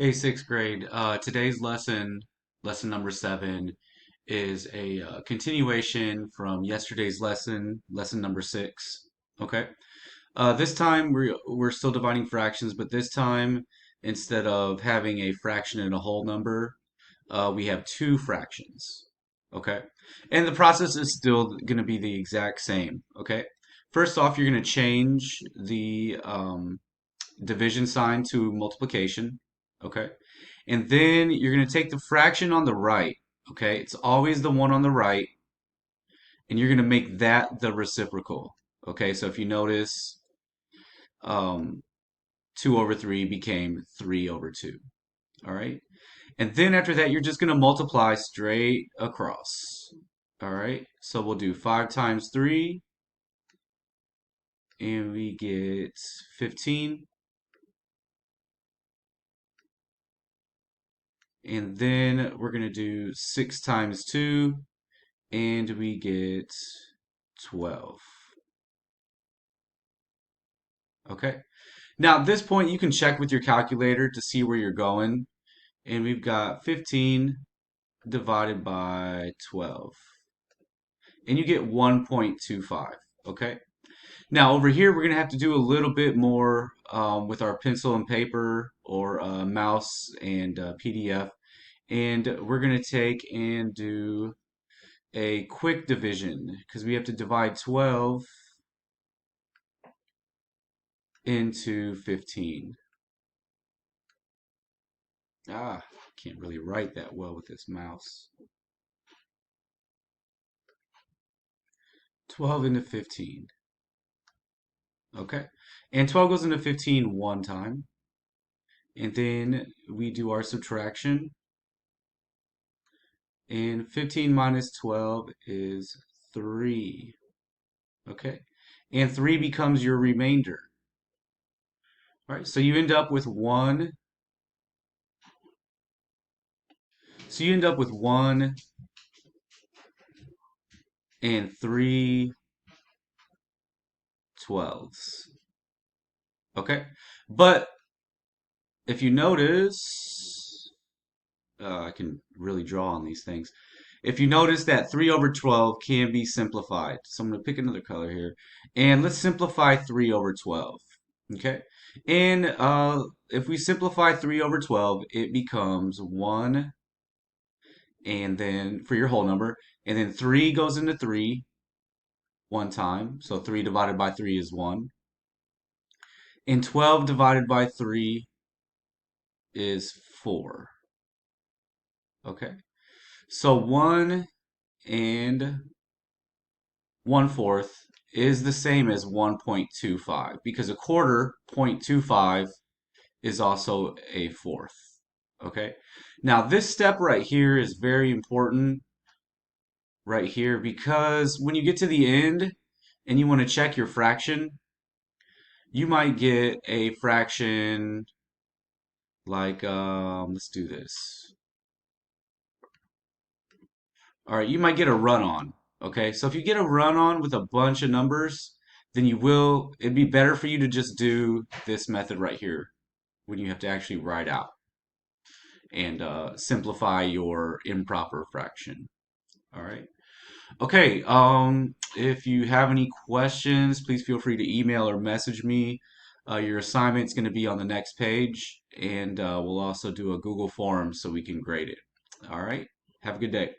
Hey, sixth grade. Today's lesson number 7, is a continuation from yesterday's lesson number 6. Okay. This time we're still dividing fractions, but this time instead of having a fraction and a whole number, we have two fractions. Okay. And the process is still going to be the exact same. Okay. First off, you're going to change the division sign to multiplication. Okay. And then you're going to take the fraction on the right. Okay. It's always the one on the right. And you're going to make that the reciprocal. Okay. So if you notice, um, 2 over 3 became 3 over 2. All right. And then after that, you're just going to multiply straight across. All right. So we'll do 5 times 3, and we get 15. And then we're going to do 6 times 2, and we get 12. Okay. Now at this point, you can check with your calculator to see where you're going. And we've got 15 divided by 12. And you get 1.25. Okay. Now over here, we're going to have to do a little bit more with our pencil and paper or mouse and PDF. And we're going to take and do a quick division because we have to divide 12 into 15. Can't really write that well with this mouse. 12 into 15. Okay. And 12 goes into 15 one time. And then we do our subtraction. And 15 minus 12 is 3. Okay. And 3 becomes your remainder. All right. So you end up with 1. So you end up with 1 and 3 12s. Okay. But if you notice, I can really draw on these things. If you notice that 3 over 12 can be simplified. So I'm going to pick another color here. And let's simplify 3 over 12. Okay? And if we simplify 3 over 12, it becomes 1, and then for your whole number, and then 3 goes into 3 one time. So 3 divided by 3 is 1. And 12 divided by 3 is 4. Okay? So 1 and 1/4 is the same as 1.25 because a quarter, 0.25, is also a fourth. Okay. Now this step right here is very important right here because when you get to the end and you want to check your fraction, you might get a fraction like, let's do this. All right, you might get a run-on. Okay, so if you get a run-on with a bunch of numbers, then it'd be better for you to just do this method right here when you have to actually write out and simplify your improper fraction. All right. Okay, if you have any questions, please feel free to email or message me. Your assignment's going to be on the next page, and we'll also do a Google form so we can grade it. All right. Have a good day.